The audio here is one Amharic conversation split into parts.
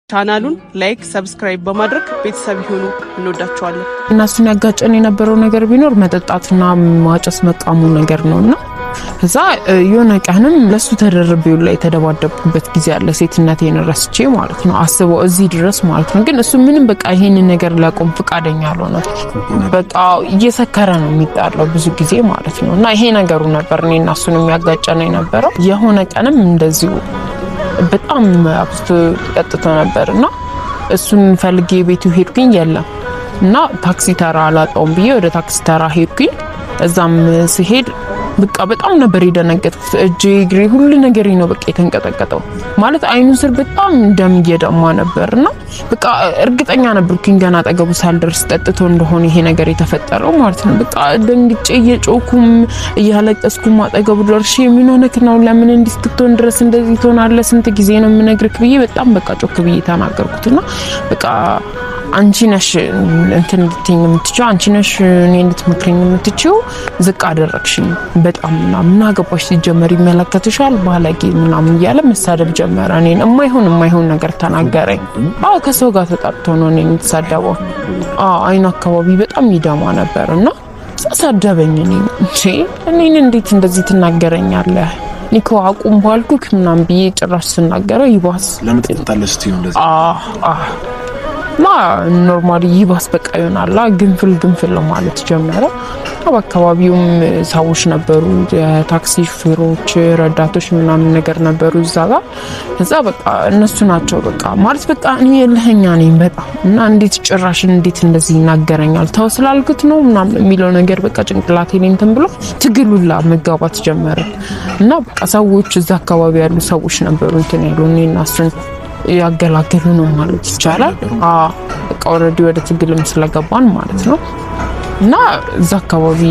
ቻናሉን ላይክ ሰብስክራይብ በማድረግ ቤተሰብ ይሁኑ። እንወዳቸዋለን። እነሱን ያጋጨን የነበረው ነገር ቢኖር መጠጣትና ማጨስ መቃሙ ነገር ነውና ከዛ የሆነ ቀንም ለሱ ተደርቤው ላይ ተደባደብኩበት ጊዜ አለ። ሴትነቴን ረስቼ ማለት ነው አስበው እዚህ ድረስ ማለት ነው። ግን እሱ ምንም በቃ ይሄንን ነገር ላቆም ፍቃደኛ አልሆነ። በቃ እየሰከረ ነው የሚጣለው ብዙ ጊዜ ማለት ነው። እና ይሄ ነገሩ ነበር እኔና እሱን የሚያጋጨን የነበረው። የሆነ ቀንም እንደዚሁ በጣም አብስቶ ጠጥቶ ነበርና እሱን ፈልጌ ቤቱ ሄድኩኝ የለም እና ታክሲ ተራ አላጣውም ብዬ ወደ ታክሲ ተራ ሄድኩኝ። እዛም ሲሄድ በቃ በጣም ነበር የደነገጥኩት። እጄ እግሬ ሁሉ ነገር ነው በቃ የተንቀጠቀጠው ማለት አይኑ ስር በጣም ደም እየደማ ነበርና በቃ እርግጠኛ ነበርኩኝ ገና አጠገቡ ሳልደርስ ጠጥቶ እንደሆነ ይሄ ነገር የተፈጠረው ማለት ነው። በቃ ደንግጬ እየጮኩም እያለቀስኩም አጠገቡ ደርሼ ምን ሆነክ ነው ለምን እንዲስትቶን ድረስ እንደዚህ ትሆናለህ ስንት ጊዜ ነው የምነግርክ ብዬ በጣም በቃ ጮክ ብዬ ተናገርኩትና በቃ አንቺ ነሽ እንትን ልትኝ የምትችው አንቺ ነሽ እኔ እንድትመክረኝ የምትችው ዝቅ አደረግሽኝ በጣም ምን አገባሽ ሲጀመር ይመለከትሻል ባለጌ ምናምን እያለ መሳደብ ጀመረ። እኔን የማይሆን ነገር ተናገረኝ። ከሰው ጋር ተጣጥቶ ነው እኔን የተሳደበው። አይኑ አካባቢ በጣም ይደማ ነበርና ተሳደበኝ። እኔን እንዴት እንደዚህ ትናገረኛለህ? ኒኮ አቁም ባልኩክ ምናምን ብዬ ጭራሽ ስናገረው ይባስ ለምን ትጣጣለሽ ትይው እንደዚህ ኖርማሊ ይባስ በቃ ይሆናል ግንፍል ማለት ጀመረ። በአካባቢውም ሰዎች ነበሩ የታክሲ ሹፌሮች ረዳቶች ምናምን ነገር ነበሩ እዛ በቃ እነሱ ናቸው በቃ ማለት በቃ እኔ የለህኛ ነኝ በጣም እና እንዴት ጭራሽ እንዴት እንደዚህ ይናገረኛል ተው ስላልኩት ነው ምናምን የሚለው ነገር በቃ ጭንቅላቴ ላይ እንትን ብሎ ትግሉላ መጋባት ጀመረ። እና በቃ ሰዎች እዛ አካባቢ ያሉ ሰዎች ነበሩ እንትን ያሉ እኔና እሱን ያገላገሉ ነው ማለት ይቻላል። በቃ ኦሬዲ ወደ ትግልም ስለገባን ማለት ነው። እና እዛ አካባቢ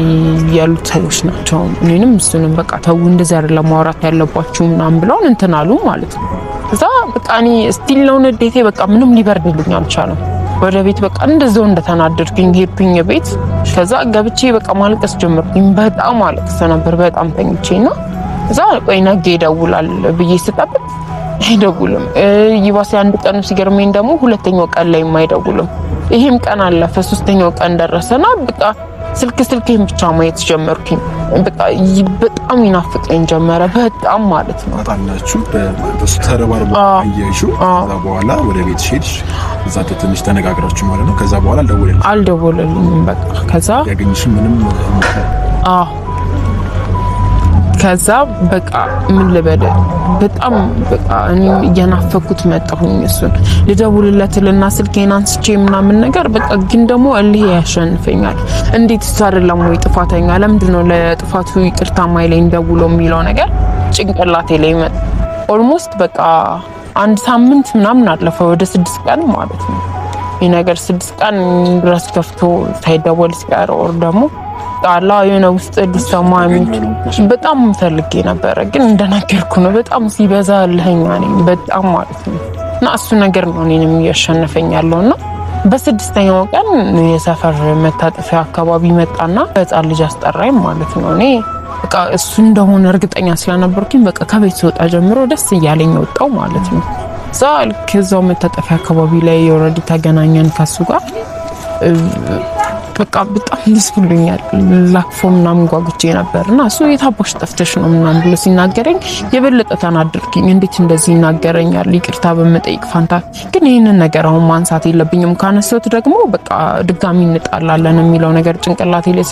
ያሉት ሰዎች ናቸው እኔንም እሱንም በቃ ተው እንደዛ አይደለም ማውራት ያለባችሁ ምናምን ብለው እንትን አሉ ማለት ነው። እዛ በቃ እኔ ስቲል ነው ንዴቴ በቃ ምንም ሊበርድልኝ አልቻለም። ወደ ቤት በቃ እንደዛው እንደተናደድኩኝ ሄድኩኝ ቤት። ከዛ ገብቼ በቃ ማልቀስ ጀመርኩኝ። በጣም አለቅስ ነበር በጣም ተኝቼና እዛ ቆይ ነገ ይደውላል ብዬ ስጠብቅ አይደውልም። ይባስ አንድ ቀን ሲገርመኝ ደግሞ ሁለተኛው ቀን ላይ የማይደውልም። ይሄም ቀን አለፈ። ሶስተኛው ቀን ደረሰና በቃ ስልኬን ብቻ ማየት ጀመርኩኝ። በቃ በጣም ይናፍቀኝ ጀመረ በጣም ማለት ነው። ታላችሁ በሱ ተረባርቦ አያይሹ ከዛ በኋላ ወደ ቤት ሄድሽ እዛ ትንሽ ተነጋግራችሁ ማለት ነው። ከዛ በኋላ አልደወለልኝም በቃ ከዛ ያገኝሽ ምንም ከዛ በቃ ምን ልበል በጣም በቃ እኔ እየናፈኩት መጣሁኝ። እሱን ልደውልለትና ስልኬን አንስቼ ምናምን ነገር በቃ ግን ደግሞ እልህ ያሸንፈኛል። እንዴት አይደለም ወይ ጥፋተኛ ለምንድን ነው ለጥፋቱ ይቅርታ ማይለኝ ደውሎ የሚለው ነገር ጭንቅላቴ ላይ መጣ። ኦልሞስት በቃ አንድ ሳምንት ምናምን አለፈ ወደ 6 ቀን ማለት ነው። ይሄ ነገር 6 ቀን ድረስ ከፍቶ ሳይደወል ሲቀር ኦር ደግሞ ጣላ የሆነ ውስጥ ዲሰማኝ በጣም ፈልጌ ነበር። ግን እንደነገርኩ ነው በጣም ሲበዛ ለኛ ነኝ በጣም ማለት ነው። እና እሱ ነገር ነው እኔንም እያሸነፈኝ ያለውና በ6ኛው ቀን የሰፈር መታጠፊያ አካባቢ መጣና በህፃን ልጅ አስጠራኝ ማለት ነው። እኔ በቃ እሱ እንደሆነ እርግጠኛ ስለነበርኩኝ በቃ ከቤት ስወጣ ጀምሮ ደስ እያለኝ ወጣው ማለት ነው። ከዛው መታጠፊያ አካባቢ ላይ ኦሬዲ ተገናኘን ከሱ ጋር በቃ በጣም ደስ ብሎኛል። ላክፎ ምናምን ጓጉቼ ነበርና እሱ የታባሽ ጠፍተሽ ነው ምናምን ብሎ ሲናገረኝ የበለጠ ተናደድኩኝ። እንዴት እንደዚህ ይናገረኛል ይቅርታ በመጠየቅ ፋንታ። ግን ይሄንን ነገር አሁን ማንሳት የለብኝም ካነሳሁት ደግሞ በቃ ድጋሚ እንጣላለን የሚለው ነገር ጭንቅላቴ ላይ